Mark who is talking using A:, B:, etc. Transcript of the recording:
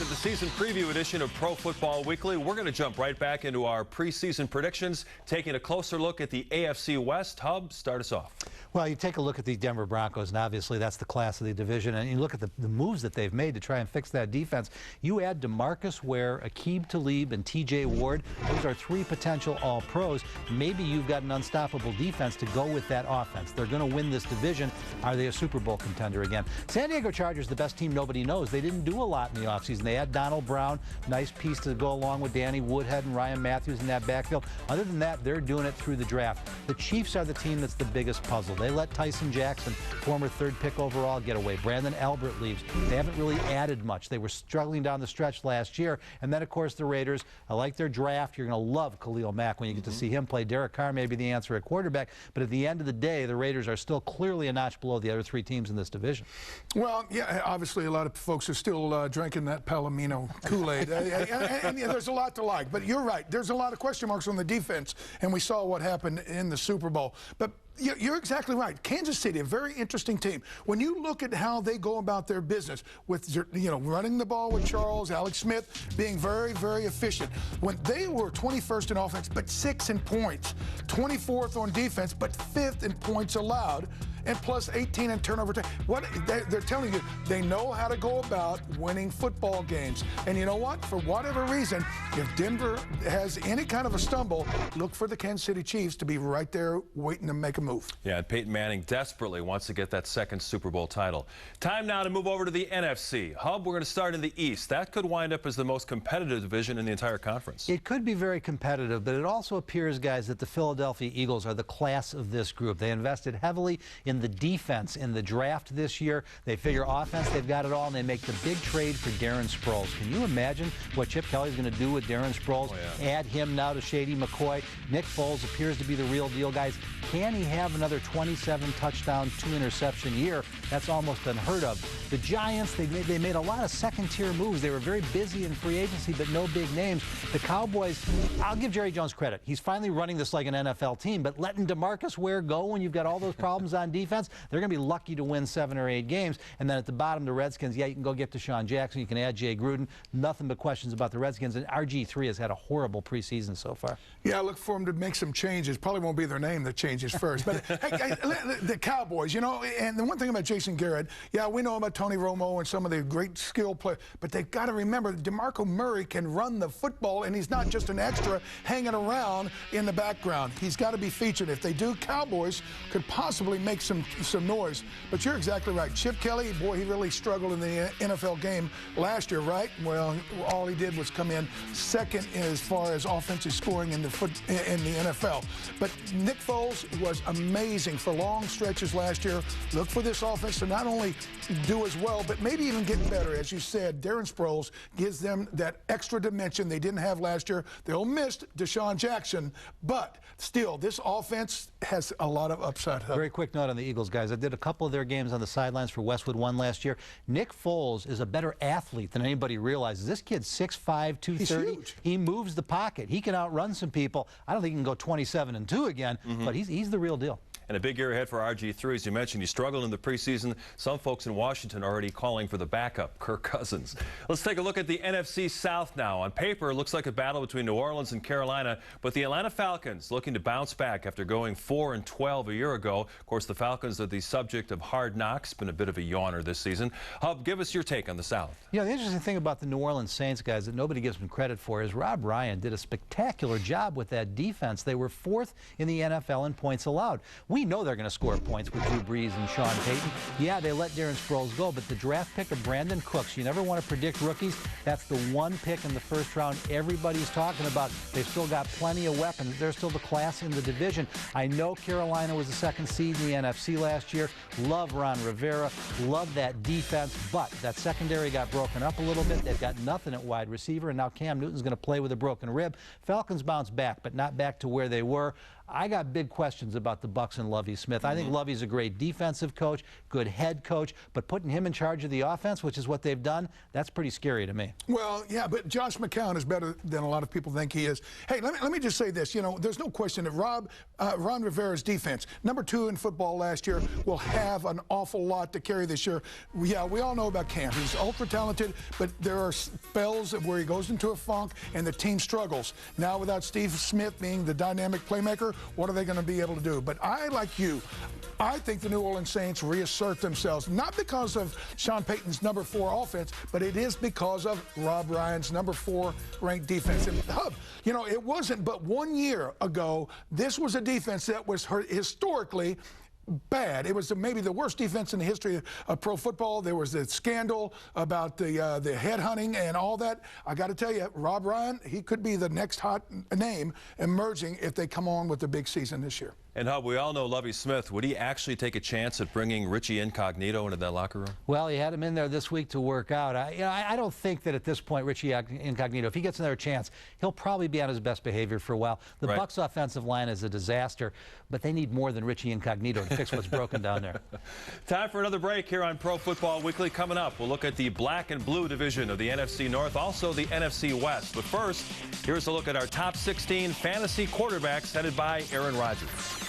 A: to the season preview edition of Pro Football Weekly. We're going to jump right back into our preseason predictions, taking a closer look at the AFC West. Hub, start us off.
B: Well, you take a look at the Denver Broncos, and obviously that's the class of the division, and you look at the moves that they've made to try and fix that defense. You add DeMarcus Ware, Aqib Talib, and T.J. Ward. Those are three potential all-pros. Maybe you've got an unstoppable defense to go with that offense. They're going to win this division. Are they a Super Bowl contender again? San Diego Chargers, the best team nobody knows. They didn't do a lot in the offseason. They had Donald Brown, nice piece to go along with Danny Woodhead and Ryan Matthews in that backfield. Other than that, they're doing it through the draft. The Chiefs are the team that's the biggest puzzle. They let Tyson Jackson, former third pick overall, get away. Brandon Albert leaves. They haven't really added much. They were struggling down the stretch last year. And then, of course, the Raiders. I like their draft. You're going to love Khalil Mack when you get to see him play. Derek Carr may be the answer at quarterback. But at the end of the day, the Raiders are still clearly a notch below the other three teams in this division.
C: Well, yeah, obviously a lot of folks are still drinking that Palomino Kool-Aid. and there's a lot to like. But you're right. There's a lot of question marks on the defense. And we saw what happened in the Super Bowl. But you're exactly right. Kansas City, a very interesting team. When you look at how they go about their business with, running the ball with Charles, Alex Smith, being very, very efficient. When they were 21st in offense, but 6th in points, 24th on defense, but 5th in points allowed, and plus 18 in turnover time. What they're telling you, they know how to go about winning football games. And you know what? For whatever reason, if Denver has any kind of a stumble, look for the Kansas City Chiefs to be right there waiting to make a move.
A: Yeah, and Peyton Manning desperately wants to get that second Super Bowl title. Time now to move over to the NFC. Hub, we're going to start in the East. That could wind up as the most competitive division in the entire conference.
B: It could be very competitive, but it also appears, guys, that the Philadelphia Eagles are the class of this group. They invested heavily in the defense in the draft this year. They figure offense, they've got it all, and they make the big trade for Darren Sproles. Can you imagine what Chip Kelly's going to do with Darren Sproles?
A: Oh, yeah.
B: Add him now to Shady McCoy. Nick Foles appears to be the real deal, guys. Can he have another 27 touchdown, 2 interception year? That's almost unheard of. The Giants, they made a lot of second-tier moves. They were very busy in free agency, but no big names. The Cowboys, I'll give Jerry Jones credit. He's finally running this like an NFL team, but letting DeMarcus Ware go when you've got all those problems on defense, they're going to be lucky to win 7 or 8 games. And then at the bottom, the Redskins, yeah, you can go get Deshaun Jackson. You can add Jay Gruden. Nothing but questions about the Redskins. And RG3 has had a horrible preseason so far.
C: Yeah, I look for them to make some changes. Probably won't be their name that changes first. But hey, the Cowboys, and the one thing about Jason Garrett, yeah, we know about Tony Romo and some of the great skill players, but they've got to remember DeMarco Murray can run the football, and he's not just an extra hanging around in the background. He's got to be featured. If they do, Cowboys could possibly make some noise. But you're exactly right. Chip Kelly, boy, he really struggled in the NFL game last year, right? Well, all he did was come in second as far as offensive scoring in the NFL. But Nick Foles was amazing for long stretches last year. Look for this offense to not only do as well, but maybe even get better. As you said, Darren Sproles gives them that extra dimension they didn't have last year. They'll miss Deshaun Jackson, but still, this offense has a lot of upside.
B: Very quick note on the Eagles, guys. I did a couple of their games on the sidelines for Westwood One last year. Nick Foles is a better athlete than anybody realizes. This kid's 6'5", 230.
C: He's huge.
B: He moves the pocket. He can outrun some people. I don't think he can go 27-2 again, but he's the real deal.
A: And a big year ahead for RG3. As you mentioned, he struggled in the preseason. Some folks in Washington are already calling for the backup, Kirk Cousins. Let's take a look at the NFC South now. On paper, it looks like a battle between New Orleans and Carolina, but the Atlanta Falcons looking to bounce back after going 4-12 a year ago. Of course, the Falcons are the subject of Hard Knocks, been a bit of a yawner this season. Hub, give us your take on the South.
B: The interesting thing about the New Orleans Saints, guys, that nobody gives them credit for is Rob Ryan did a spectacular job with that defense. They were 4th in the NFL in points allowed. We know they're going to score points with Drew Brees and Sean Payton. Yeah, they let Darren Sproles go, but the draft pick of Brandon Cooks, you never want to predict rookies. That's the one pick in the first round everybody's talking about. They've still got plenty of weapons. They're still the class in the division. I know Carolina was the 2nd seed in the NFC last year. Love Ron Rivera. Love that defense, but that secondary got broken up a little bit. They've got nothing at wide receiver, and now Cam Newton's going to play with a broken rib. Falcons bounce back, but not back to where they were. I got big questions about the Bucs and Lovie Smith. I think Lovie's a great defensive coach, good head coach, but putting him in charge of the offense, which is what they've done, that's pretty scary to me.
C: Well, yeah, but Josh McCown is better than a lot of people think he is. Hey, let me just say this. You know, there's no question that Ron Rivera's defense, #2 in football last year, will have an awful lot to carry this year. Yeah, we all know about Cam. He's ultra talented, but there are spells where he goes into a funk and the team struggles. Now, without Steve Smith being the dynamic playmaker, what are they going to be able to do? But I, like you, I think the New Orleans Saints reassert themselves, not because of Sean Payton's #4 offense, but it is because of Rob Ryan's #4 ranked defense. And Hub, you know, it wasn't but 1 year ago, this was a defense that was historically bad. It was maybe the worst defense in the history of pro football. There was the scandal about the headhunting and all that. I got to tell you, Rob Ryan, he could be the next hot name emerging if they come on with the big season this year.
A: And Hub, we all know Lovie Smith. Would he actually take a chance at bringing Richie Incognito into that locker room?
B: Well, he had him in there this week to work out. I don't think that at this point, Richie Incognito, if he gets another chance, he'll probably be on his best behavior for a while. The Bucs offensive line is a disaster, but they need more than Richie Incognito to fix what's broken down there.
A: Time for another break here on Pro Football Weekly. Coming up, we'll look at the black and blue division of the NFC North, also the NFC West. But first, here's a look at our top 16 fantasy quarterbacks headed by Aaron Rodgers.